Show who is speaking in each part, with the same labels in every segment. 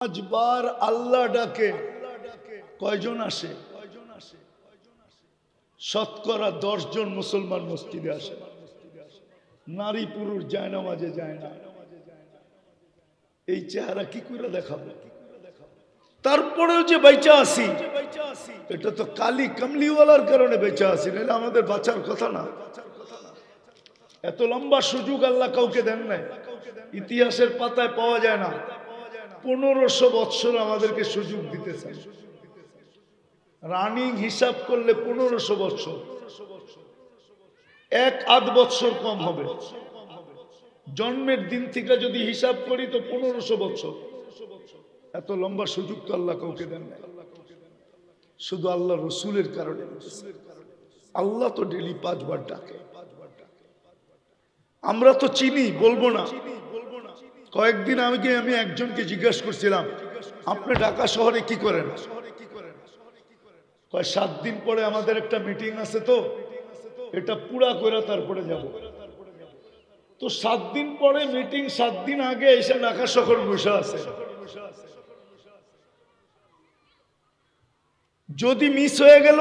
Speaker 1: পাঁচবার আল্লাহ ডাকে কয়জন আসে? শতকরা 10 জন মুসলমান মসজিদে আসে। নারী পুরুষ যায় না, মাঝে যায় না। এই চেহারা কি করে দেখাবো? তারপরেও যে বেঁচে আসি, এটা তো কালি কামলিওয়ালার কারণে বেঁচে আসি, নাহলে আমাদের বাঁচার কথা না। এত লম্বা সুযোগ আল্লাহ কাউকে দেন নাই, ইতিহাসের পাতায় পাওয়া যায় না। 1500 বৎসর আমাদেরকে সুযোগ দিতেছেন। রানিং হিসাব করলে 1500 বৎসর, এক আধ বৎসর কম হবে। জন্মের দিন থেকে যদি হিসাব করি তো 1500 বৎসর। এত লম্বা সুযোগ তো আল্লাহ কাউকে দেন নাই, শুধু আল্লাহ রসুলের কারণে। আল্লাহ তো ডেলি 5 বার ডাকে। আমরা তো চিনি, বলবো না। কয়েকদিন আমি একজনকে জিজ্ঞাসা করছিলাম, আপনি ঢাকা শহরে কি করেন? 7 দিন পরে আমাদের একটা মিটিং আছে, তো এটা পুরা করে তারপরে যাব। তো 7 দিন পরে মিটিং, 7 দিন আগে এসে ঢাকা শহর বসে আছে। যদি মিস হয়ে গেল,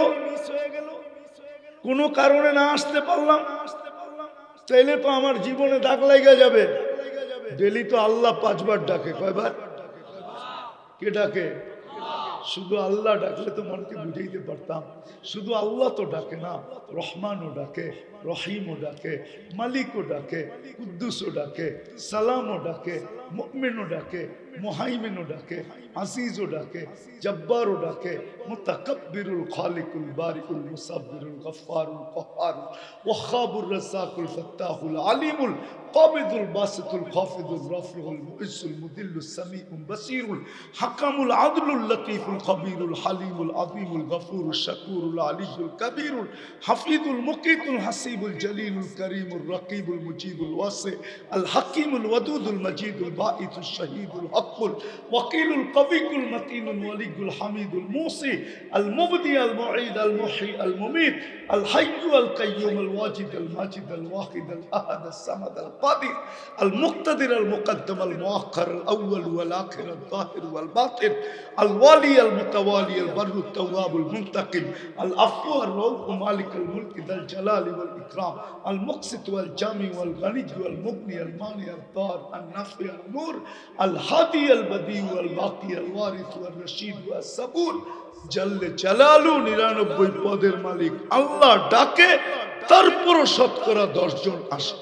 Speaker 1: কোনো কারণে না আসতে পারলাম, চাইলে তো আমার জীবনে দাগ লাগা যাবে। ডেলি তো আল্লাহ 5 বার ডাকে। কয়বার? কে ডাকে? শুধু আল্লাহ ডাকলে তো মনকে বুঝাইতে পারতাম। শুধু আল্লাহ তো ডাকে না, রহমানও ডাকে, রহিমও ডাকে, মালিকও ডাকে, কুদ্দুসও ডাকে, সালামও ডাকে, মুমিনও ডাকে, মুহাইমিনও ডাকে, আজিজও ডাকে, জব্বারও ডাকে, মুতাকাব্বিরুল খালিকুল বারিকুল মুসাব্বিরুল গফফারুল কহ্হারুল ওয়াহ্হাবুর রাজ্জাকুল ফাত্তাহুল আলিমুল কাবিদুল বাসিতুল খাফিদুর রাফিউল মুইজ্জুল মুদিল্লুস সামিউল বাসীরুল হাকামুল আদলুল লতীফুল খবীরুল হালিমুল আযীমুল গফুরুশ শাকুরুল আলিয়ুল কবীরুল হাফিজুল মুকিতুল হাসিবুল জলিলুল করিমুর রকিবুল মুজিবুল ওয়াসি আল হাকিমুল ওয়াদুদুল মজিদুল বাঈসুশ শহীদুল হকুল ওয়াকিলুল কবিকুল মতিনুল ওয়ালিউল হামিদুল মুসি আল মুবদি আল মুঈদ আল মুহয়ি আল মুমীত আল হাইয়্যু আল কাইয়্যুম আল ওয়াজিদ আল মাজিদ আল ওয়াহিদ আল আহাদ আস সামাদ আল কাদির আল মুক্তাদির আল মুকদ্দম আল মুআখ্খার আল আউয়াল ওয়াল আখির আল যাহির ওয়াল বাতিন আল ওয়ালি আল মুতাওয়ালি আল বাররু তাওয়াব আল মুনতাকিম আল আফু আর রউফ মালিক আল মুলক যাল জালাল ওয়াল ইকরাম আল মুকসিত ওয়াল জামি ওয়াল গনি ওয়াল মুগনি আল মানি আল দার আল নাফি আল নূর আল হাদি আল বদি ওয়াল বাকি আল ওয়ারিস ওয়াল রশিদ ওয়াস সাবুর জাল্লে জালালু 99 পদের মালিক আল্লাহ ডাকে, তারপরও শতকরা 10 জন আসে।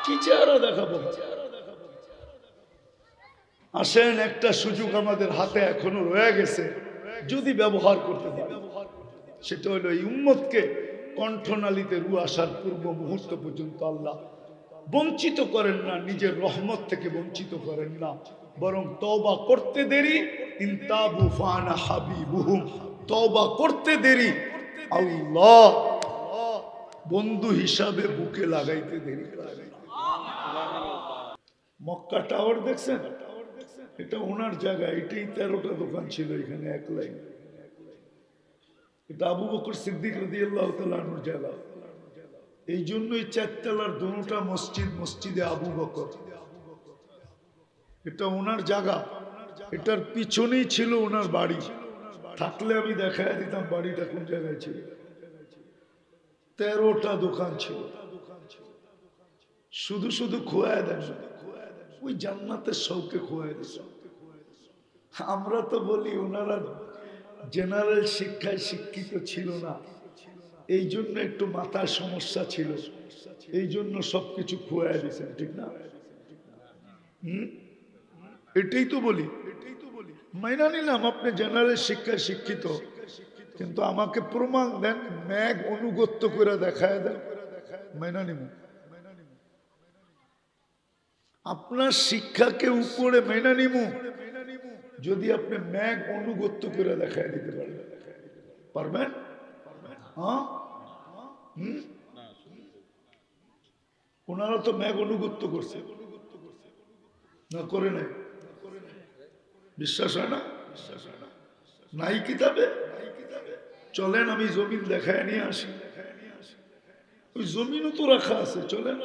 Speaker 1: কি চেহারা দেখাবো? আসেন, একটা সুযোগ আমাদের হাতে এখনো রয়ে গেছে, যদি ব্যবহার করতে পারি। সেটা হলো এই উম্মতকে কণ্ঠনালীতে রু আসার পূর্ব মুহূর্ত পর্যন্ত আল্লাহ বঞ্চিত করেন না, নিজের রহমত থেকে বঞ্চিত করেন না, বরং তওবা করতে দেরি, ইনতাবু ফানা হাবিবুহুম, তওবা করতে দেরি, আল্লাহ বন্ধু হিসাবে বুকে লাগাইতে দেরি। মক্কা টাওয়ার দেখছেন? এটা ওনার জায়গা। এটাই 13টা দোকান ছিল এখানে, এক লাইন। এটা আবু বকর সিদ্দিক রাদিয়াল্লাহু তাআলা আনহুর জায়গা। এই জন্যই 4 তলার দুটো মসজিদ, মসজিদে আবু বকর। এটা ওনার জায়গা। এটার পিছনেই ছিল ওনার বাড়ি। থাকলে আমি দেখায় দিতাম বাড়িটা কোন জায়গায় ছিল। 13টা দোকান ছিল। শুধু শুধু খোয়ায় দেন, ওই জান্নাতের শৌকে খোয়ায় দিত। আমরা তো বলি ওনারা জেনারেল শিক্ষায় শিক্ষিত ছিল না, এই জন্য একটু মাথার সমস্যা ছিল, এই জন্য সবকিছু খোয়ায় দিয়েছেন, ঠিক না? এটাই তো বলি। মাইনা নিলাম আপনি জেনারেল শিক্ষায় শিক্ষিত, কিন্তু আমাকে প্রমাণ দেন, ম্যাগ অনুগত্য করে দেখায় দেন, মাইনা নিব। আপনার শিক্ষাকে উপরে মেনে নিব যদি আপনি ম্যাগ অনুগত্য করে দেখায় দিতে পারবেন। পারবেন? হ্যাঁ, ওনারা তো ম্যাগ অনুগত্য করছে না, করে নাই? বিশ্বাস হয় না? নাই কিতাবে? চলেন আমি জমিন দেখায় নিয়ে আসি। ওই জমিনও তো রাখা আছে, চলেন।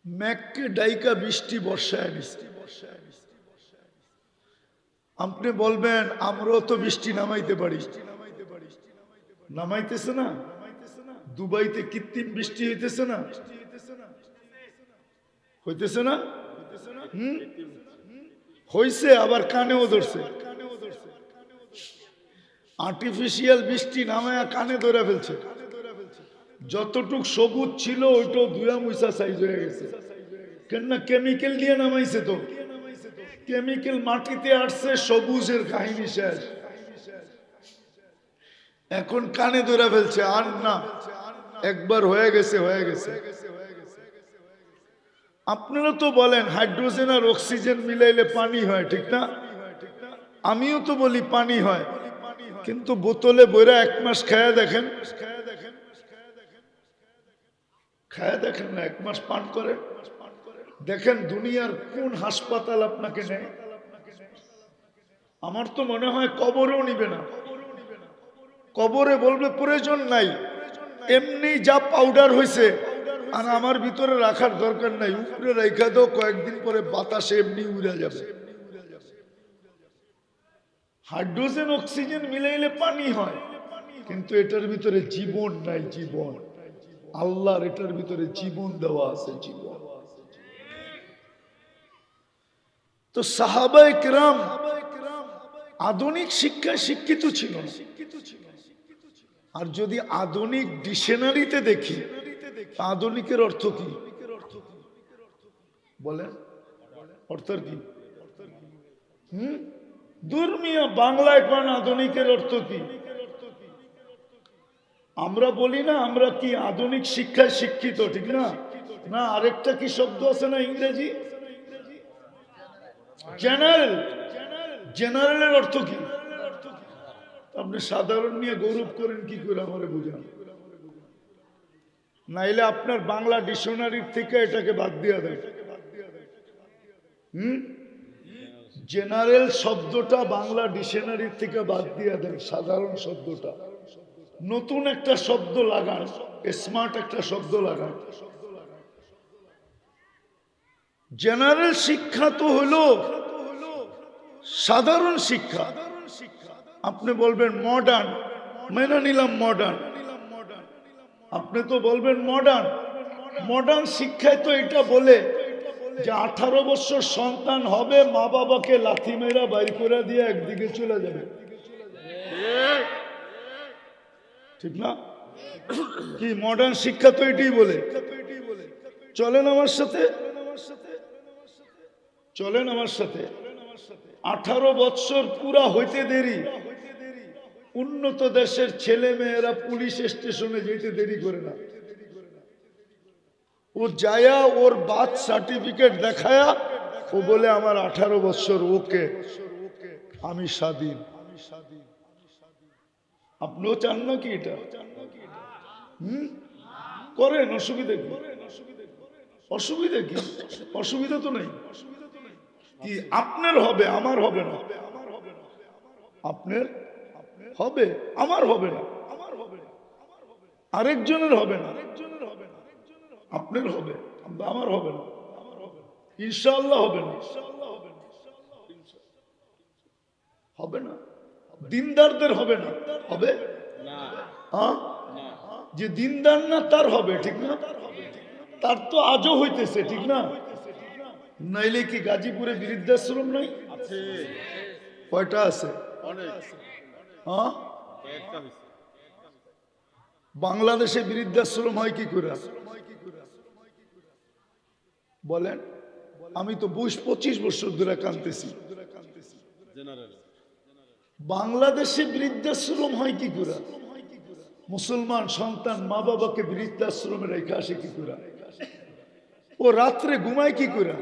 Speaker 1: মেঘকে ডাইকা বৃষ্টি বর্ষায় দিচ্ছে। আপনি বলবেন আমরাও তো বৃষ্টি নামাইতে পারি, নামাইতেছে না? দুবাইতে কৃত্রিম বৃষ্টি হইতেছে না? হইতেছে না? হইছে, আবার কানেও ধরছে। আর্টিফিশিয়াল বৃষ্টি নামায়া কানে ধরে ফেলছে। যতটুক সবুজ ছিল ওইটাও ধুয়া মুইসা সাইজ হয়ে গেছে। কেননা কেমিক্যাল দিয়ে নামাইছে, তো কেমিক্যাল মাটিতে আসছে, সবুজের কাহিনী শেষ। এখন কানে ধরে ফেলছে, আর না, একবার হয়ে গেছে, হয়ে গেছে। আপনারা তো বলেন হাইড্রোজেন আর অক্সিজেন মিলাইলে পানি হয়, ঠিক না? আমিও তো বলি পানি হয়, কিন্তু বোতলে বইরা 1 মাস খায়া দেখেন, খায়া দেখেন না, 1 মাস পান করেন, দেখেন দুনিয়ার কোন হাসপাতাল আপনাকে নেয়। আমার তো মনে হয় কবরেও নিবে না। কবরে বলবে প্রয়োজন নাই, এমনি যা পাউডার হয়েছে আর আমার ভিতরে রাখার দরকার নাই, উপরে রেখা দাও, কয়েকদিন পরে বাতাসে এমনি উড়ে যাবে। হাইড্রোজেন অক্সিজেন মিলাইলে পানি হয়, কিন্তু এটার ভিতরে জীবন নাই। জীবন আল্লাহর, এটার ভিতরে জীবন দেওয়া আছে, জীবন। তো সাহাবায়ে কেরাম আধুনিক শিক্ষায় শিক্ষিত ছিল না। আর যদি আধুনিক ডিকশনারিতে দেখি, আধুনিকের অর্থ কি বলেন? অর্থ কি? দুর্মিয়া বাংলায় কোন আধুনিকের অর্থ কি? আমরা বলি না আমরা কি আধুনিক শিক্ষায় শিক্ষিত, ঠিক না? না, আরেকটা কি শব্দ আছে না ইংরেজি? জেনারেল। জেনারেলের অর্থ কি? আপনি সাধারণ নিয়ে গৌরব করেন কি করে আমারে বুঝান। নাইলে আপনার বাংলা ডিকশনারির থেকে এটাকে বাদ দিয়া দেয়। জেনারেল শব্দটা বাংলা ডিকশনারির থেকে বাদ দিয়া দেন, সাধারণ শব্দটা। নতুন একটা শব্দ লাগান, স্মার্ট একটা শব্দ লাগান। জেনারেল শিক্ষা তো হলো সাধারণ শিক্ষা। আপনি বলবেন মডার্ন, মেনে নিলাম মডার্ন। আপনি তো বলবেন মডার্ন। মডার্ন শিক্ষায় তো এটা বলে যে 18 বছর সন্তান হবে, মা বাবাকে লাথি মেরা বাইর করে দিয়ে একদিকে চলে যাবে, ঠিক না? কি মডার্ন শিক্ষা তো এটাই বলে। চলেন আমার সাথে, চলেন আমার সাথে। 18 বছর পুরা হইতে দেরি। উন্নত দেশের ছেলে মেয়েরা পুলিশ স্টেশনে যেতে দেরি করে না। ও যায়া ওর বার্থ সার্টিফিকেট দেখায়া ও বলে আমার 18 বছর, ওকে আমি স্বাধীন। আপনিও চান না কি এটা? করেন, অসুবিধা কি? অসুবিধা কি? অসুবিধা তো নেই। কি আপনার হবে, আমার হবে না। আপনার হবে, আমার হবে না। আরেকজনের হবে না, আপনার হবে, আমার হবে না। ইনশাআল্লাহ হবে না, হবে না। দিনদারদের হবে না, হবে হ্যাঁ? যে দিনদার না তার হবে, ঠিক না? তার তো আজও হইতেছে, ঠিক না? নাইলে কি গাজীপুরে বৃদ্ধাশ্রম নাই? কয়টা আছে? হ্যাঁ, বাংলাদেশে বৃদ্ধাশ্রম হয় কি করে বলেন? আমি তো 20-25 বছর ধরে কাঁদতেছি। বাংলাদেশে বৃদ্ধাশ্রম হয় কি করে? মুসলমান সন্তান মা বাবাকে বৃদ্ধাশ্রমে রেখে আসে কি করে? ও রাত্রে ঘুমায় কি করে?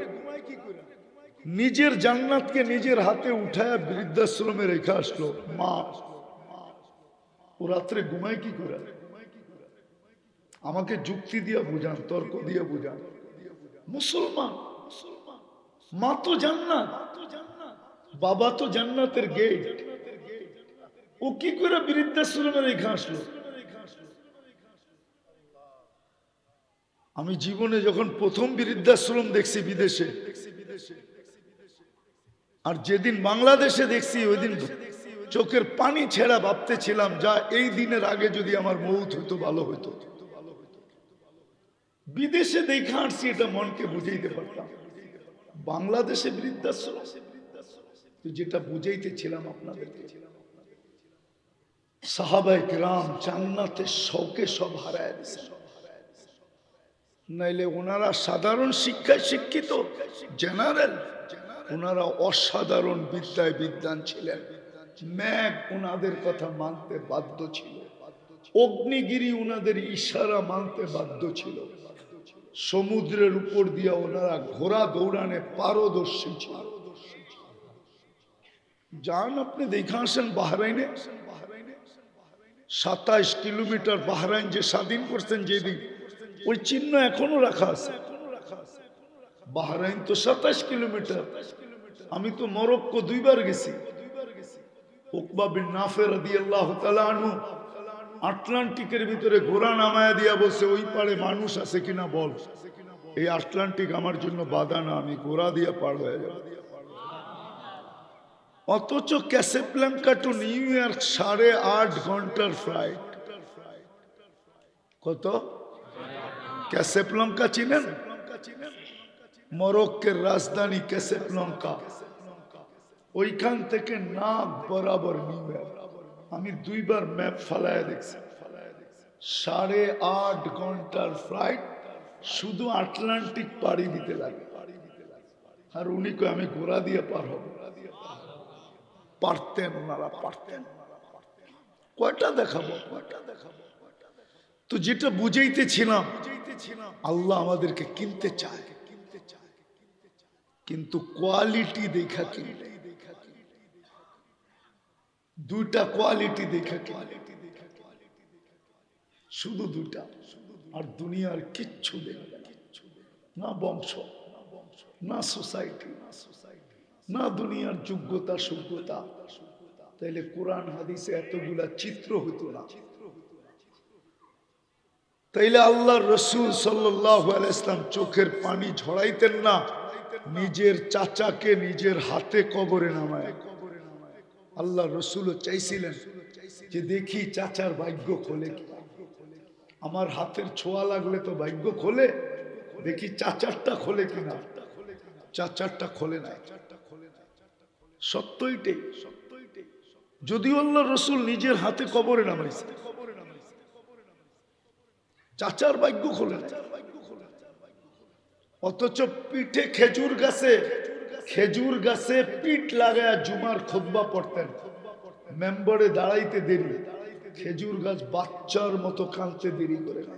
Speaker 1: নিজের জান্নাতকে নিজের হাতে উঠায় বৃদ্ধাশ্রমে রেখে আসলো মা। ও রাত্রে ঘুমায় কি করে? আমাকে যুক্তি দিয়ে বুঝান, তর্ক দিয়ে বুঝান। মুসলমান, মা তো জান্নাত, বাবা তো জান্নাতের গেট। ও কি করে বৃদ্ধাশ্রমে রেখে আসলো? আমি জীবনে যখন প্রথম বৃদ্ধাশ্রম দেখছি বিদেশে, আর যেদিন বাংলাদেশে দেখছি ওই দিন চোখের পানি ছেড়া ভাবতেছিলাম, যা এই দিনের আগে যদি আমার মৌত হইতো ভালো হইতো। বিদেশে দেখে আসছি, এটা মনকে বুঝাইতে পারতাম। বাংলাদেশে বৃদ্ধাশ্রম, তো যেটা বুঝাইতেছিলাম আপনাদেরকে, সাহাবায়ে কেরাম জান্নাতের শৌকে সব হারায় দিয়েছে। নাইলে ওনারা সাধারণ শিক্ষায় শিক্ষিত, জেনারেল, ওনারা অসাধারণ বিদ্যায় বিদ্বান ছিলেন। মেঘ ওনাদের কথা মানতে বাধ্য ছিল, অগ্নিগিরি ওনাদের ইশারা মানতে বাধ্য ছিল, সমুদ্রের উপর দিয়ে ওনারা ঘোড়া দৌড়ানে পারদর্শী ছিল। যান আপনি দেখে আসেন বাহরাইনে, 27 কিলোমিটার বাহরাইন যে স্বাধীন করছেন যেদিন, ওই চিহ্ন এখনো রাখা আছে। বাহরাইন তো 27 কিলোমিটার। আমি তো মরক্কো 2 বার গেছি। উকবা বিন নাফে রাদিয়াল্লাহু তাআলা আনহু আটলান্টিকের ভিতরে ঘোড়া নামায়া দিয়া বলছে, ওই পারে মানুষ আছে কিনা বল। এই আটলান্টিক আমার জন্য বাধা না, আমি ঘোড়া দিয়া পার হয়ে যাব। অথচ ক্যাসাব্লাঙ্কা টু নিউ ইয়র্ক 8.5 ঘন্টার ফ্লাইট। কত? ক্যাসাব্লাঙ্কা চিনেন? মরক্কোর রাজধানী ক্যাসাব্লাঙ্কা, ওইখান থেকে নাক বরাবর নিউ ইয়র্ক। আমি 2 বার ম্যাপ ফালায় দেখছি। 8.5 ঘন্টার ফ্লাইট, শুধু আটলান্টিক পাড়ি দিতে লাগে। আর উনি কই আমি ঘোড়া দিয়ে পার হব। পারতেন, ওনারা পারতেন। কয়টা দেখাবো? তো যেটা বুঝাইতেছিলাম, আল্লাহ আমাদেরকে কিনতে চায়, কিন্তু কোয়ালিটি দেখা কিনলে। 2টা কোয়ালিটি দেখা কিনলে, শুধু 2টা। আর দুনিয়ার কিচ্ছু দেখবে না, না বংশ, না সোসাইটি, না দুনিয়ার যোগ্যতা সুযোগ্যতা। তাইলে কোরআন হাদিসে এতগুলা চিত্র হইতো না। তাইলে আল্লাহর রাসূল সাল্লাল্লাহু আলাইহি ওয়াসাল্লাম চোখের পানি ঝরাইতেন না, নিজের চাচাকে নিজের হাতে কবরে নামায়। আল্লাহর রাসূলও চাইছিলেন যে দেখি চাচার ভাগ্য খোলে কি। আমার হাতের ছোঁয়া লাগলে তো ভাগ্য খোলে, দেখি চাচারটা খোলে কিনা। চাচারটা খোলে না, সত্যইটাই। যদিও আল্লাহর রাসূল নিজের হাতে কবরে নামাইছে, চাচার ভাগ্য খোলে না। অথচ পিঠে খেজুর গাছে পিঠ লাগায় জুমার খুতবা পড়তেন। মেম্বারে দাঁড়াইতে দেরি, খেজুর গাছ বাচ্চার মতো কাঁদতে দেরি করে না।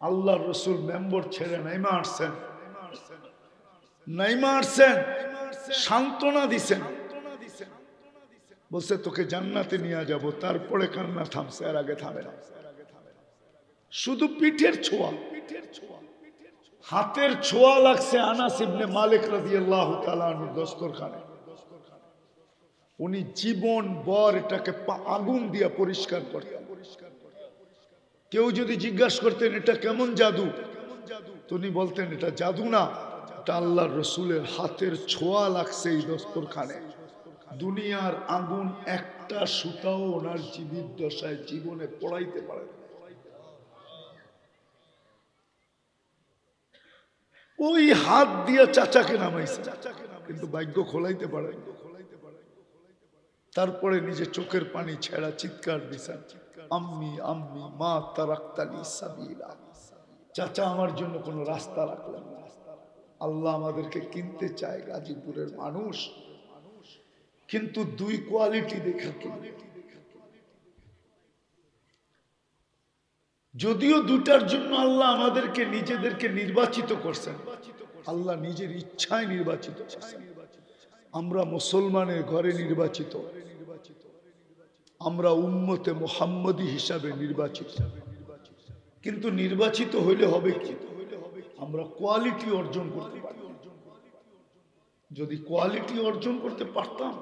Speaker 1: আল্লাহর রাসূল মেম্বর ছেড়ে নাইমা আসছেন, সান্ত্বনা দিছেন, বলছে তোকে জান্নাতে নিয়ে যাব। তারপরে কান্না থামছে, আর আগে থামে না। শুধু পিঠের ছোঁয়া, হাতের ছোঁয়া লাগছে আনাস ইবনে মালিক রাদিয়াল্লাহু তাআলা আনহু দস্তরখানে। উনি জীবন ভর এটাকে আগুন দিয়ে পরিষ্কার করতেন। কেউ যদি জিজ্ঞাসা করতেন এটা কেমন জাদু, তো উনি বলতেন এটা জাদু না, এটা আল্লাহর রাসূলের হাতের ছোঁয়া লাগছে এই দস্তরখানে। দুনিয়ার আগুন একটা সুতাও ওনার জীবিত দশায় জীবনে পড়াইতে পারে না। ওই হাত দিয়ে চাচাকে নামাইছে, কিন্তু ভাগ্য খোলাইতে পারে। তারপরে নিজে চোখের পানি ছেড়া চিৎকার দিছেন, আম্মি আম্মি মা তারাক্তানি সাবিলা। চাচা আমার জন্য কোনো রাস্তা রাখলেন না। আল্লাহ আমাদেরকে কিনতে চায়, গাজীপুরের মানুষ, কিন্তু 2 কোয়ালিটি দেখা কিনবে। যদিও 2টার জন্য আল্লাহ আমাদেরকে নিজেদেরকে নির্বাচিত করছেন, আল্লাহ নিজের ইচ্ছায় নির্বাচিত করছেন। আমরা মুসলমানের ঘরে নির্বাচিত, আমরা উম্মতে মুহাম্মদী হিসাবে নির্বাচিত। কিন্তু নির্বাচিত হইলে হবে কি? আমরা কোয়ালিটি অর্জন করতে পারি। যদি কোয়ালিটি অর্জন করতে পারতাম,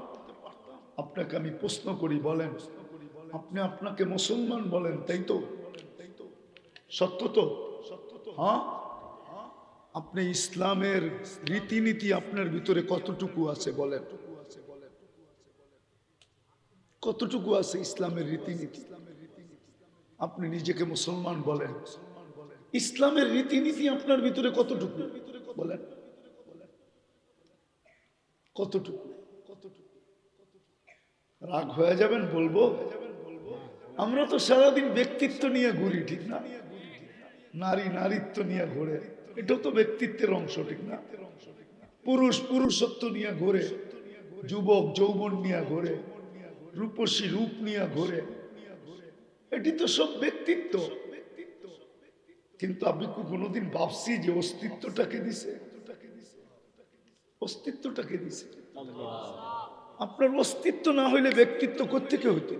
Speaker 1: আপনাকে আমি প্রশ্ন করি, বলেন আপনি আপনাকে মুসলমান বলেন, তাই তো? সত্য তো? হ্যাঁ, আপনি ইসলামের রীতিনীতি আপনার ভিতরে কতটুকু আছে বলেন? কতটুকু আছে ইসলামের রীতিনীতি? আপনি নিজেকে মুসলমান বলেন, ইসলামের রীতিনীতি আপনার ভিতরে কতটুকু বলেন? কতটুকু? রাগ হয়ে যাবেন বলবো? আমরা তো সারাদিন ব্যক্তিত্ব নিয়ে ঘুরি, ঠিক না? নারী নারীত্ব নিয়ে ঘুরে, এটাও তো ব্যক্তিত্বের অংশ, ঠিক না? পুরুষ পুরুষত্ব নিয়ে ঘুরে, যুবক যৌবন নিয়ে ঘুরে, রূপসী রূপ নিয়ে ঘুরে, এটি তো সব ব্যক্তিত্ব। কিন্তু আপনি কোনোদিন ভাবছি যে অস্তিত্বটাকে দিছে? অস্তিত্বটাকে দিছে। আপনার অস্তিত্ব না হইলে ব্যক্তিত্ব কোত্থেকে হইতো?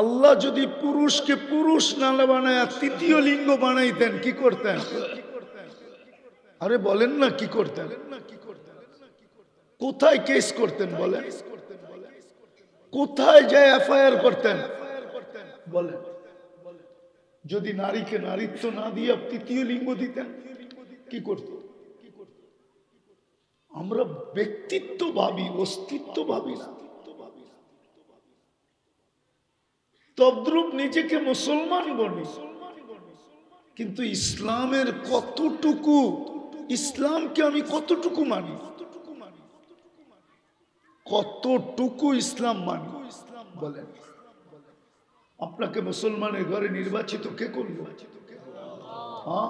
Speaker 1: আল্লাহ যদি পুরুষকে পুরুষ না বানায় তৃতীয় লিঙ্গ বানাইতেন, কি করতেন? আরে বলেন না, কি করতেন? কোথায় কেস করতেন বলেন? কোথায় যায় এফআইআর করতেন বলেন? যদি নারীকে নারীত্ব না দিয়ে তৃতীয় লিঙ্গ দিতেন, কি করত? আমরা ব্যক্তিত্ব ভাবি, অস্তিত্ব ভাবি না। তদ্রূপ নিজেকে মুসলমান বলি, কিন্তু ইসলামের কতটুকু, ইসলামকে আমি কতটুকু মানি, কতটুকু ইসলাম মানি বলেন? আপনাকে মুসলমানের ঘরে নির্বাচিত কে করল? হ্যাঁ,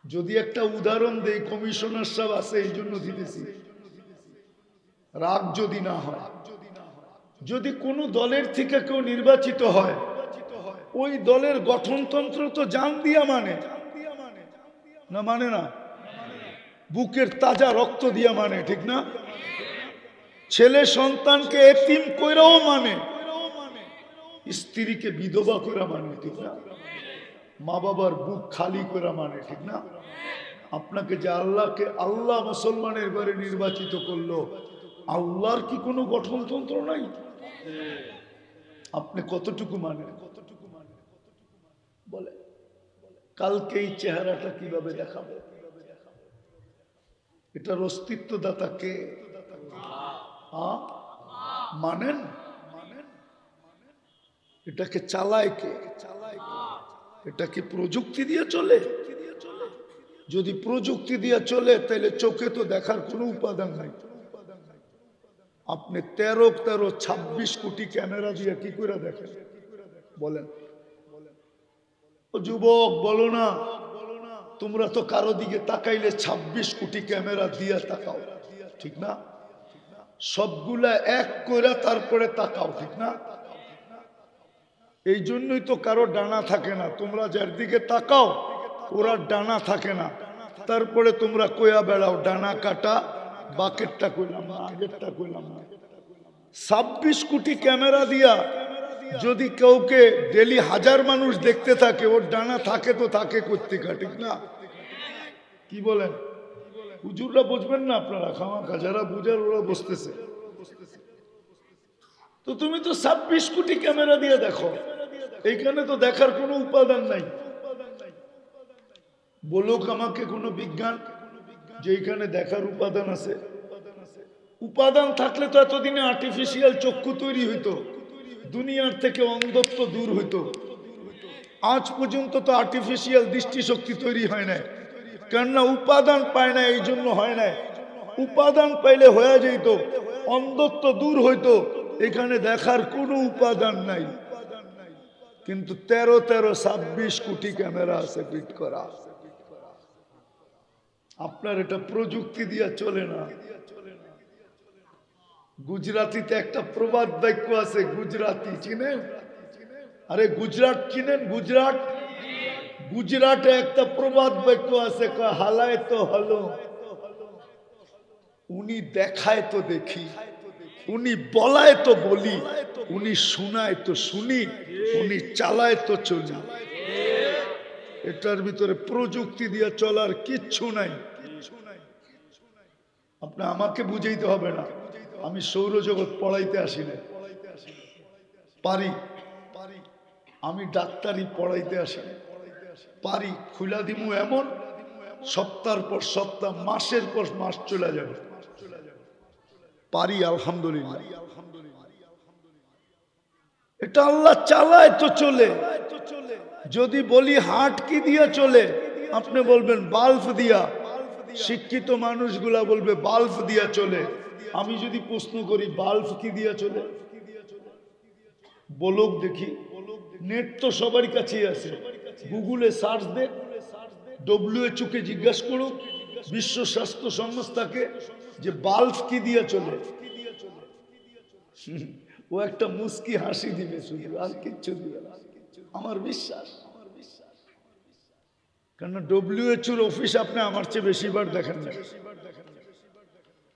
Speaker 1: যদি একটা উদাহরণ দেই, কমিশনার সাহেব আছে এই জন্য দিতেছি, রাগ যদি না হয়, যদি কোনো দলের থেকে কেউ নির্বাচিত হয়, ওই দলের গঠনতন্ত্র তো জান দিয়া মানে না, মানে না? বুকের তাজা রক্ত দিয়া মানে, ঠিক না? ছেলে সন্তানকে এতিম কইরাও মানে, স্ত্রীকে বিধবা কইরা মানে, ঠিক না? মা বাবার বুক খালি কইরা মানে, ঠিক না? আপনাকে যে আল্লাহকে, আল্লাহ মুসলমানের ঘরে নির্বাচিত করলো, আল্লাহর কি কোনো গঠনতন্ত্র নাই? আপনি কতটুকু মানেন? বলে কালকে এই চেহারাটা কিভাবে দেখাবো? এটার অস্তিত্বদাতা কে? মানেন? এটাকে চালায় কে? এটা কি প্রযুক্তি দিয়ে চলে? যদি প্রযুক্তি দিয়ে চলে তাহলে চোখে তো দেখার কোনো উপাদান নাই। আপনি 13-26 কোটি ক্যামেরা দিয়ে কি করে দেখেন বলেন? ও যুবক বলো না, তোমরা তো কারো দিকে তাকাইলে 26 কোটি ক্যামেরা দিয়ে তাকাও, ঠিক না? সবগুলা এক করে তারপরে তাকাও, ঠিক না? এই জন্যই তো কারো ডানা থাকে না। তোমরা যার দিকে তাকাও ওরা ডানা থাকে না, তারপরে তোমরা কইয়া বেড়াও ডানা কাটা, বাকেটটা কইলাম না, আগেরটা কইলাম না। 26 কোটি ক্যামেরা দিয়া যদি কাউকে ডেলি 1000 মানুষ দেখতে থাকে, ওর ডানা থাকে তো থাকে কোত্থেকে, ঠিক না? কি বলেন? হুজুররা বুঝবেন না, আপনারা খামাখা, যারা বুঝার ওরা বসতেছে। তো তুমি তো 26 কোটি ক্যামেরা দিয়ে দেখো, এইখানে তো দেখার কোনো উপাদান নাই। বলুক আমাকে কোনো বিজ্ঞান যে এইখানে দেখার উপাদান আছে? উপাদান থাকলে তো এতদিনে আর্টিফিশিয়াল চক্ষু তৈরি হইতো, দুনিয়ার থেকে অন্ধত্ব দূর হইতো। আজ পর্যন্ত তো আর্টিফিশিয়াল দৃষ্টিশক্তি তৈরি হয় না, কেননা উপাদান পায় না, এই জন্য হয় না। উপাদান পাইলে হয়ে যেত, অন্ধত্ব দূর হইতো। এখানে দেখার কোনো উপাদান নাই, কিন্তু 26 কোটি ক্যামেরা আছে ফিট করা। আপনার এটা প্রযুক্তি দিয়ে চলে না। গুজরাটিতে একটা প্রবাদ বাক্য আছে, গুজরাটি চিনেন? আরে গুজরাট চিনেন? গুজরাট, গুজরাটে একটা প্রবাদ বাক্য আছে, হালায় তো হলো, উনি দেখায় তো দেখি, উনি বলায় তো বলি, উনি শোনায় তো শুনি, উনি চালায় তো চলি। এটার ভিতরে প্রযুক্তি দিয়ে চলার কিচ্ছু নাই। আপনি আমাকে বুঝাইতে হবে না, আমি সৌরজগৎ পড়াইতে আসি না। পারি, আমি ডাক্তারি পড়াইতে আসি, পারি খুলা দিমু এমন সপ্তাহের পর সপ্তাহ, মাসের পর মাস চলে যাবে, পারি আলহামদুলিল্লাহ। এটা আল্লাহ চালায় তো চলে। যদি বলি হার্ট কি দিয়া চলে, আপনি বলবেন বাল্ব দিয়া, শিক্ষিত মানুষগুলা বলবে বাল্ব দিয়া চলে। আমি যদি প্রশ্ন করি বাল্ব কি দিয়া চলে, বলুক দেখি। নেট তো সবার কাছেই আছে, গুগলে সার্চ দে, WHO কে জিজ্ঞাসা করুক, বিশ্ব স্বাস্থ্য সংস্থাকে, যে বাল্ব কি দিয়া চলে। ও একটা মুস্কি হাসি দিবে শুধু, আর কিচ্ছু দিবে না, আমার বিশ্বাস। কারণ WHO অফিস আপনি আমার চেয়ে বেশিবার দেখেন না,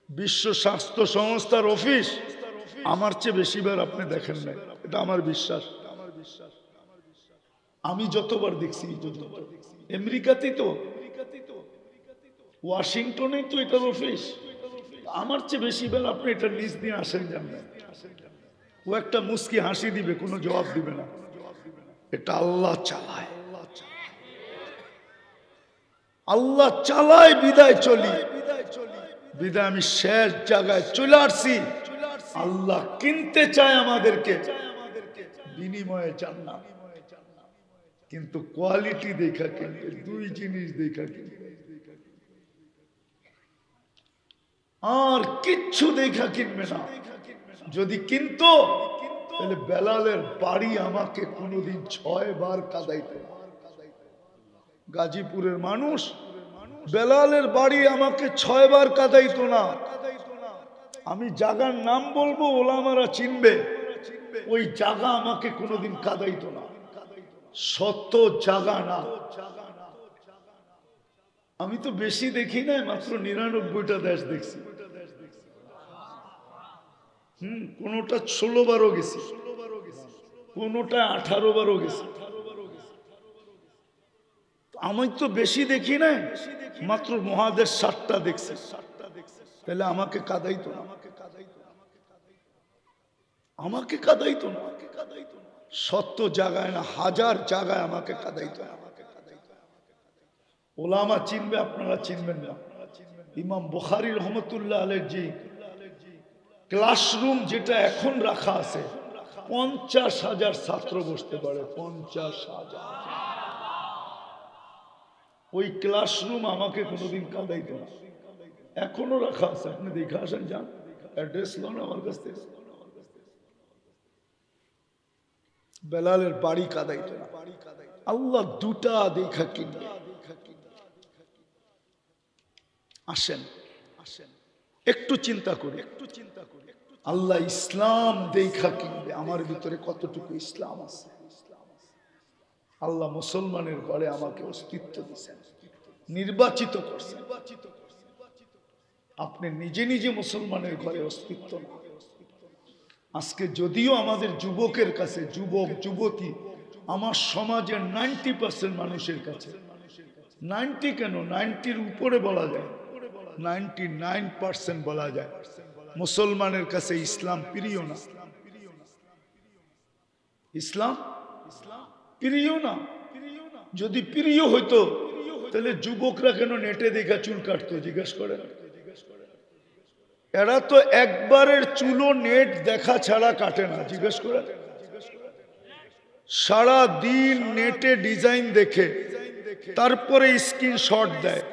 Speaker 1: বিশ্ব স্বাস্থ্য সংস্থার অফিস আমার চেয়ে বেশিবার আপনি দেখেন না, এটা আমার বিশ্বাস। আমি যতবার দেখছি, আমেরিকাতেই তো, ওয়াশিংটনেই তো এটার অফিস, আমার চেয়ে বেশিবার আপনি এটা নিজ দিয়ে আসেন জানবেন। ও একটা মুস্কি হাসি দিবে, কোনো জবাব দিবে না। এটা আল্লাহ চালায়, আল্লাহ চালায়, বিদায় চলি, বিদায় আমি শেষ জায়গায় চলে আসছি। আল্লাহ কিনতে চায় আমাদেরকে, বিনিময়ে জান্নাত, কিন্তু কোয়ালিটি দেখা কিনবে, দুই জিনিস দেখা কিনবে, আর কিচ্ছু দেখা কিনবে না। যদি কিনতো তাহলে বেলালের বাড়ি আমাকে কোনোদিন 6 বার কাঁদাইতো। গাজীপুরের মানুষ, বেলালের বাড়ি আমাকে 6 বার কাঁদাইতো না। আমি জায়গার নাম বলবো, ওলামারা চিনবে, ওই জায়গা আমাকে কোনোদিন কাঁদাইতো না। সত্য জায়গা না। আমি তো বেশি দেখি না, মাত্র 99টা দেশ দেখছি। কোনটা 16 বারও গেছি, কোনটা 18 বারও গেছি। আমি তো বেশি দেখি না, মাত্র মহাদেশ 7টা দেখছি। তাহলে আমাকে কাঁদাইতো না, আমাকে কাঁদাইতো না। সত্য জায়গায় না, হাজার জায়গায় আমাকে কাঁদাইতো না। ওলামা চিনবে, আপনারা চিনবেন না। ইমাম বুখারী রহমতুল্লাহ আলাইহি জি ক্লাসরুম যেটা এখন রাখা আছে, 50,000 ছাত্র বসতে পারে, 50,000। ওই ক্লাসরুম আমাকে কোনোদিন কাঁদাইতো না, এখনো রাখা আছে। আপনি দেখে আসেন, যান, অ্যাড্রেস লন আমার কাছ থেকে। বেলালের বাড়ি কাঁদাইতো না। আল্লাহ দুটা দেখা কিনবে। আসেন, আসেন, একটু চিন্তা করি, আল্লাহ ইসলাম দেখা কিনবে। আমার ভিতরে কতটুকু ইসলাম আছে। আল্লাহ মুসলমানের ঘরে আমাকে অস্তিত্ব দিয়েছেন, নির্বাচিত করছেন। আপনি নিজে নিজে মুসলমানের ঘরে অস্তিত্ব না। আজকে যদিও আমাদের যুবকের কাছে, যুবক যুবতী, আমার সমাজের 90% মানুষের কাছে, 90 কেন, 90-র উপরে বলা যায়, 99% বলা যায়, মুসলমানের কাছে ইসলাম প্রিয় না। ইসলাম প্রিয় না। যদি প্রিয় হইতো তাহলে যুবকরা কেন নেটে দেখা চুল কাটতো, জিজ্ঞেস করে। এরা তো একবারের চুলো নেট দেখা ছাড়া কাটে না, জিজ্ঞেস করে। সারা দিন নেটে ডিজাইন দেখে, তারপরে স্ক্রিনশট দেয়,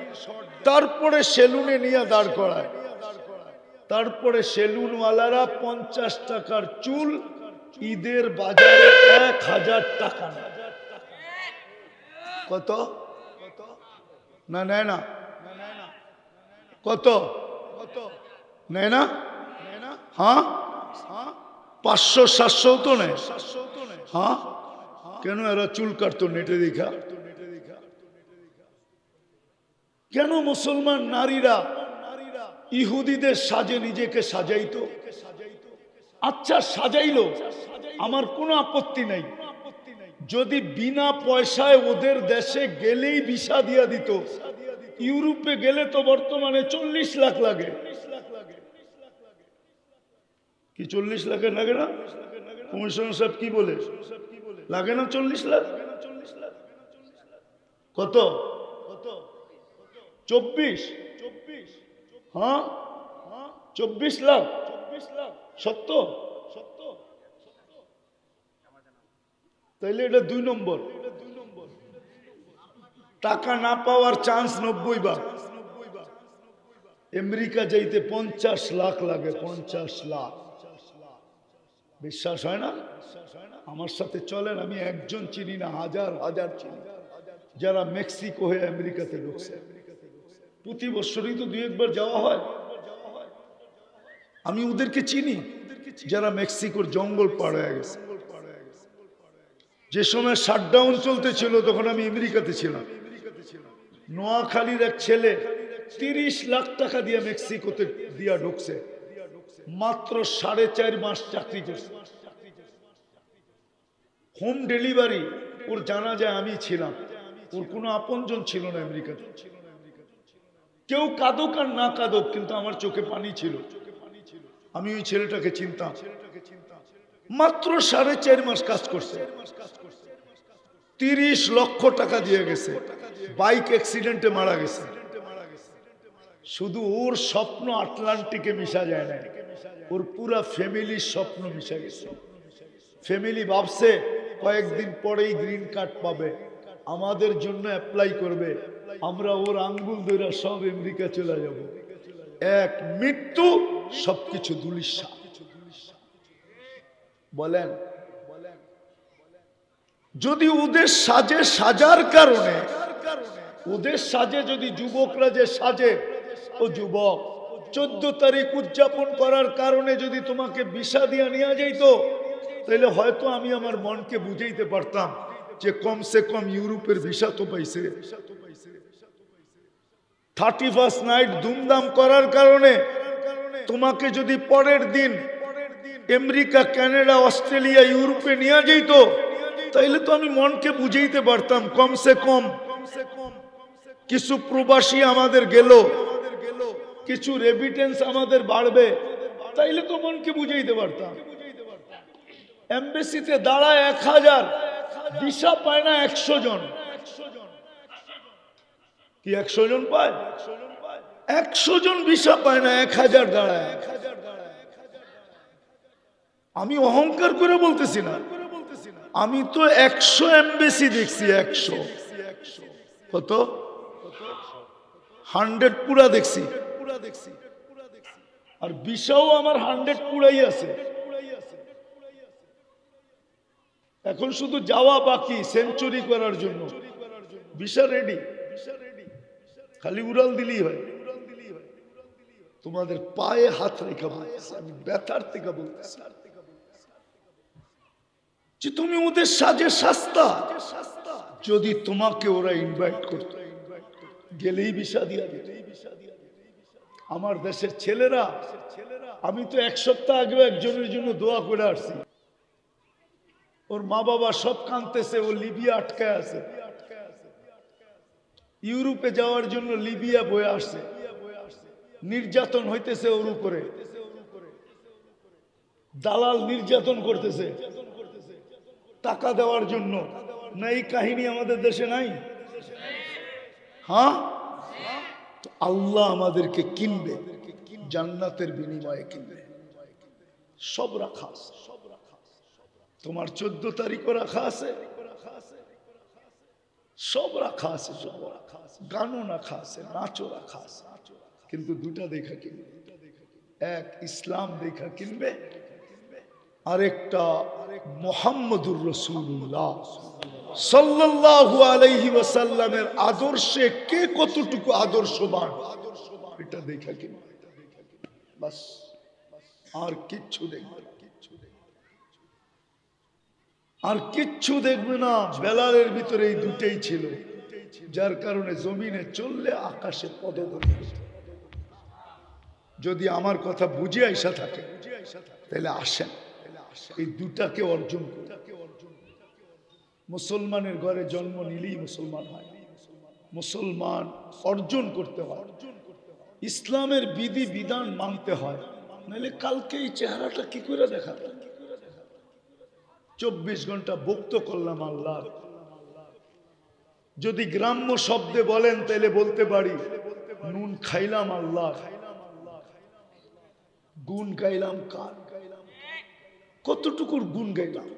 Speaker 1: তারপরে সেলুনে নিয়ে দাঁড় করায়, তারপরে সেলুনওয়ালারা 50 টাকার চুল ঈদের বাজারে 1000 টাকা নেয়। কত? না নেয় না, কত নেয় না? হ্যাঁ, 500-700 তো নেয়। হ্যাঁ, কেন? এরা চুল কাটতো নেটে দেখা। কেন মুসলমান নারীরা ইহুদিদের সাজে নিজেকে সাজাইতো? আচ্ছা, সাজাইলো, আমার কোনো আপত্তি নাই, যদি বিনা পয়সায় ওদের দেশে গেলেই ভিসা দিয়া দিত। ইউরোপে গেলে তো বর্তমানে 40 লাখ লাগে। কি 40 লাখের লাগে না? কমিশনার সাহেব কি বলে? লাগে না 40 লাখ? কত? 24? হ্যাঁ 24 লাখ। সত্য? তাইলে এটা 2 নম্বর। টাকা না পাওয়ার চান্স 90 ভাগ। আমেরিকা যাইতে 50 লাখ লাগে, 50 লাখ। বিশ্বাস হয় না? আমার সাথে চলেন, আমি একজন চিনি না, হাজার হাজার চিনি যারা মেক্সিকো হয়ে আমেরিকাতে ঢুকছে। প্রতি বছরই তো 2 একবার যাওয়া হয়। আমি ওদেরকে চিনি যারা মেক্সিকোর জঙ্গল পার হয়ে গেছে। যে সময় শাটডাউন চলতেছিল তখন আমি আমেরিকাতে ছিলাম। নোয়াখালীর এক ছেলে 30 লাখ টাকা দিয়ে মেক্সিকোতে দিয়া ঢুকছে, মাত্র 4.5 মাস চাকরি করছে। হোম ডেলিভারি ওর জানা যায় আমি ছিলাম, ওর কোনো আপনজন ছিল না আমেরিকাতে। কেউ কাঁদুক আর না কাঁদুক, কিন্তু আমার চোখে পানি ছিল। আমি ওই ছেলেটাকে চিনতাম। মাত্র 4.5 মাস কাজ করছে, 30 লক্ষ টাকা দিয়ে গেছে। বাইক অ্যাক্সিডেন্টে মারা গেছে। শুধু ওর স্বপ্ন আটলান্টিকে মিশা যায় না, ওর পুরা ফ্যামিলির স্বপ্ন মিশা গেছে। ফ্যামিলি ভাবছে কয়েকদিন পরেই গ্রিন কার্ড পাবে, আমাদের জন্য অ্যাপ্লাই করবে, আমরা ওর আঙ্গুল ধরে সব আমেরিকা চলে যাব। এক মৃত্যু, সবকিছু দুলিশা। বলেন, যদি ওদের সাজে সাজার কারণে, ওদের সাজে যদি যুবকরা যে সাজে, ও যুবক 14 তারিখ উদযাপন করার কারণে যদি তোমাকে ভিসা দিয়া নিয়ে যাইতো, তাহলে হয়তো আমি আমার মনকে বুঝাইতে পারতাম যে কমসে কম ইউরোপের ভিসা তো পাইছে। 31st নাইট ধুমধাম করার কারণে তোমাকে যদি পরের দিন আমেরিকা, কানাডা, অস্ট্রেলিয়া, ইউরোপে নিয়ে যাইতো, তাইলে তো আমি মনকে বুঝাইতে পারতাম কমসে কম কিছু প্রবাসী আমাদের গেল, কিছু রেমিটেন্স আমাদের বাড়বে, তাইলে তো মনকে বুঝাইতে পারতাম। এমবেসিতে দাঁড়ায় 1000, ভিসা পায় না 100 জন। কি 100 জন পায়? 100 জন ভিসা পায় না, 1000 দাঁড়ায়। আমি অহংকার করে বলতেছি না, আমি তো 100 এমবেসি দেখছি। 100 কত? 100 পুরা দেখছি। আর ভিসাও আমার 100 পুরাই আছে। এখন শুধু যাওয়া বাকি সেঞ্চুরি করার জন্য। ভিসা রেডি, খালি উড়াল দিলেই হয়। তোমাদের পায়ে হাত রেখে বলতেছি, আমি ব্যথার থেকে বলতেছি যে তুমি ওদের সাজে সস্তা। যদি তোমাকে ওরা ইনভাইট করতো, গেলেই ভিসা দিয়া দিত। আমার দেশের ছেলেরা, আমি তো 1 সপ্তাহ আগে একজনের জন্য দোয়া করে আসছি। ওর মা বাবা সব কাঁদতেছে, ও লিবিয়া আটকায় আছে। ইউরোপে যাওয়ার জন্য লিবিয়া বয়ে আসছে, নির্যাতন হইতেছে ওর উপরে, দালাল নির্যাতন করতেছে টাকা দেওয়ার জন্য। না এই কাহিনী আমাদের দেশে নাই? হ্যাঁ, আল্লাহ আমাদেরকে কিনবে, জান্নাতের বিনিময়ে কিনবে। সব রাখা আছে, তোমার 14 তারিখও রাখা আছে, সব রাখা আছে, সব রাখা আছে, গানও রাখা আছে, নাচও রাখা আছে। কিন্তু দুটা দেখা কিনবে, এক ইসলাম দেখা কিনবে, আরেকটা মুহাম্মদুর রাসূলুল্লাহ সাল্লাল্লাহু আলাইহি ওয়াসাল্লামের আদর্শে কে কতটুকু আদর্শবান, এটা দেখা কিনবে। বাস, আর কিচ্ছু দেখবে না, আর কিচ্ছু দেখবে না। বেলালের ভিতরে এই দুটেই ছিল, যার কারণে জমিনে চললে আকাশে পদধ্বনি। যদি আমার কথা বুঝে আইসা থাকে তাহলে আসেন, এই দুটাকে অর্জন করুন। মুসলমানের ঘরে জন্ম নিলেই মুসলমান হয়, মুসলমান অর্জন করতে হয়, ইসলামের বিধি বিধান মানতে হয়। নাহলে কালকে এই চেহারাটা কি করে দেখাবে? 24 ঘন্টা ভুক্ত করলাম আল্লাহ। যদি গ্রাম্য শব্দে বলেন তাহলে বলতে পারি নুন খাইলাম আল্লাহ, গুণ গাইলাম কার? কতটুকুর গুণ গাইলাম?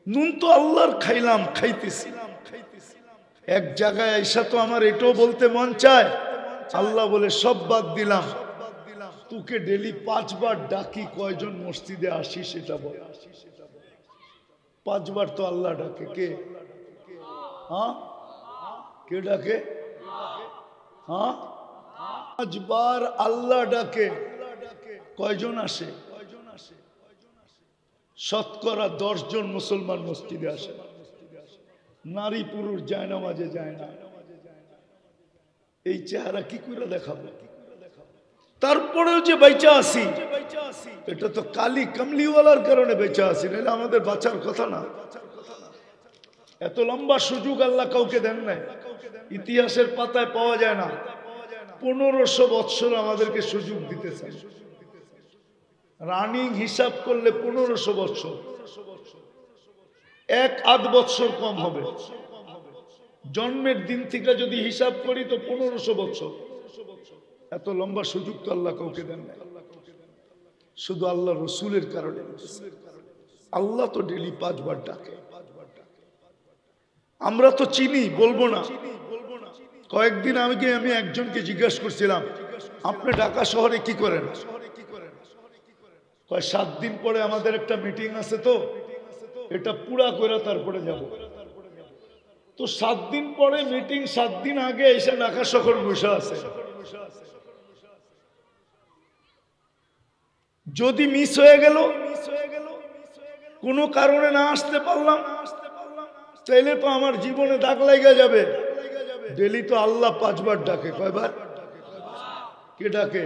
Speaker 1: নুন তো আল্লাহর খাইলাম, খাইতেছি। এক জায়গায় এসা তো আমার এটাও বলতে মন চায়, আল্লাহ বলে সব বাদ দিলাম, তোকে ডেলি 5 বার ডাকি, কয়জন মসজিদে আসি সেটা বল। 5 বার তো আল্লাহ ডাকে। কে? হ্যাঁ, কে ডাকে? হ্যাঁ, 5 বার আল্লাহ ডাকে, কয়জন আসে? শতকরা 10 জন মুসলমান মসজিদে আসে। নারী পুরুষ যায় না, মাঝে যায় না। এই চেহারা কি করে দেখাবো? তারপরেও যে বেঁচে আসি, এটা তো কালি কামলিওয়ালার কারণে বেঁচে আসি, নাহলে আমাদের বাঁচার কথা না। এত লম্বা সুযোগ আল্লাহ কাউকে দেন নাই, ইতিহাসের পাতায় পাওয়া যায় না। 1500 বৎসর আমাদেরকে সুযোগ দিতেছেন। রানিং হিসাব করলে 1500 বৎসর, 1-8 বৎসর কম হবে। জন্মের দিন থেকে যদি হিসাব করি তো 1500 বৎসর। এত লম্বা সুযোগ তো আল্লাহ কাউকে দেন না, শুধু আল্লাহ রসুলের কারণে। আল্লাহ তো ডেলি 5 বার ডাকে। আমরা তো চিনি, বলবো না। কয়েকদিন আগে আমি একজনকে জিজ্ঞাসা করছিলাম, আপনি ঢাকা শহরে কি করেন? 7 দিন পরে আমাদের একটা মিটিং আছে, তো এটা পুরা করে তারপরে যাব। তো 7 দিন পরে মিটিং, 7 দিন আগে এসে ঢাকা শহর বসে আছে। যদি মিস হয়ে গেল, কোনো কারণে না আসতে পারলাম, তাইলে তো আমার জীবনে দাগ লাগা যাবে। ডেলি তো আল্লাহ 5 বার ডাকে। কয়বার? কে ডাকে?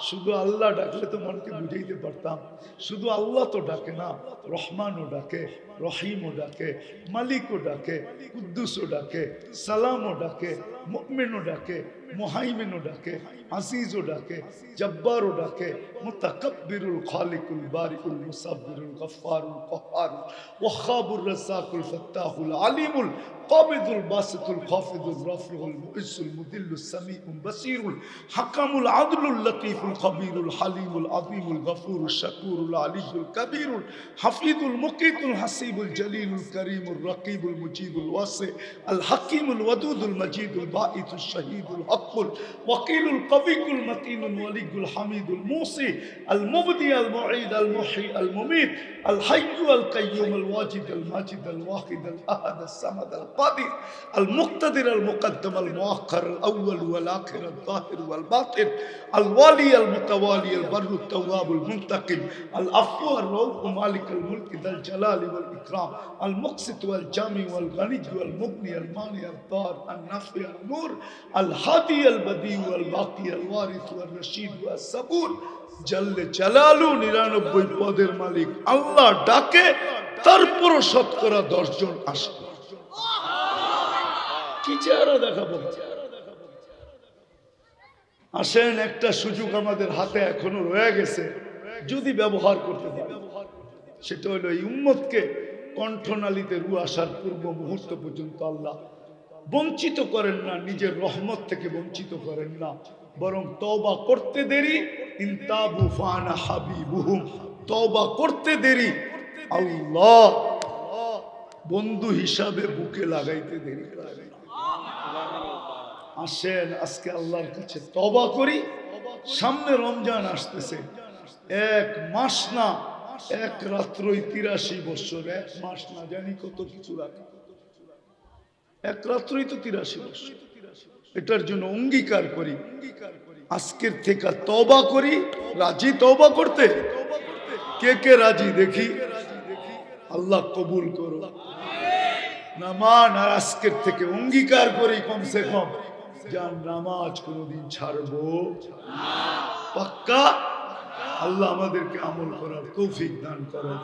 Speaker 1: শুধু আল্লাহ ডাকলে তো মনকে বুঝাইতে পারতাম। শুধু আল্লাহ তো ডাকে না, রহমানও ডাকে, রহিমও ডাকে, মালিকও ডাকে, কুদ্দুসও ডাকে, সালামও ডাকে, মুমিনও ডাকে, মুহাইমিনও ডাকে, আজিজও ডাকে, জব্বারও ডাকে, মুতাকাব্বিরুল খালিকুল বারিকুল মুসাব্বিরুল গফফারুল কহ্হারুল ওয়াহ্হাবুর রাজ্জাকুল ফাত্তাহুল আলিমুল কাবিদুল বাসিতুল খাফিদুর রাফিউল মুইসুল মুদিল্লুস সামিউল বাসিরুল হাকামুল আদলুল লতীফুল খবীরুল হালিমুল আযীমুল গফুরুশ শাকুরুল আলিয়ুল কবীরুল হাফিজুল মুকিতুল হাসিবুল জলিলুল করিমুর রকিবুল মুজিবুল ওয়াসি আল হাকিমুল ওয়াদুদুল মজিদুল বাঈতুশ শহীদুল হকুল ওয়াকিলুল কবিকুল মতিনুল ওয়ালিউল হামিদুল মুসি আল মুবদি আল মুঈদ আল মুহয়ি আল মুমীত আল হাইয়্যু আল কাইয়্যুম আল ওয়াজিদ আল মাজিদ আল ওয়াহিদ আল আহাদ আস সামাদ আল القادر المقتدر المقدم المؤخر الأول والآخر الظاهر والباطن الوالي المتوالي البر التواب المنتقم العفو الرؤوف مالك الملك ذا الجلال والإكرام المقسط والجامع والغني والمغني المانع الضار النافع النور الهادي البديع والباقي الوارث والرشيد والصبور জল্লে জালালু 99 পদের মালিক আল্লাহ ডাকে, তারপর শতকরা 10 জন আসে। কি চেহারা দেখাবো? আসেন, একটা সুযোগ আমাদের হাতে এখনো রয়ে গেছে, যদি ব্যবহার করতে পারি। সেটা হলো এই উম্মতকে কণ্ঠনালীতে রু আসার পূর্ব মুহূর্ত পর্যন্ত আল্লাহ বঞ্চিত করেন না, নিজের রহমত থেকে বঞ্চিত করেন না, বরং তওবা করতে দেরি, ইনতাবু ফানা হাবিবুহুম, তওবা করতে দেরি আল্লাহ বন্ধু হিসাবে বুকে লাগাইতে দেরি করে না। আসেন আজকে আল্লাহর কাছে তওবা করি। সামনে রমজান আসতেছে, 1 মাস না, 1 রাত্রই 83 বছর, 1 মাস না জানি কত কিছু রাখে, 1 রাত্রই তো 83 বছর। এটার জন্য অঙ্গীকার করি, আজকের থেকে তওবা করি। রাজি তওবা করতে? কে কে রাজি দেখি? আল্লাহ কবুল করো। নামাজ আর আজকের থেকে অঙ্গীকার করি, কমসে কম যান নামাজ কোনদিন ছাড়বো না, পাক্কা। আল্লাহ আমাদেরকে আমল করার তৌফিক দান করেন।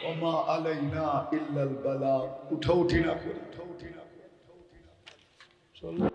Speaker 1: ওমা আলাইনা ইল্লাল বালাগ। উঠা উঠি না করি, চলো।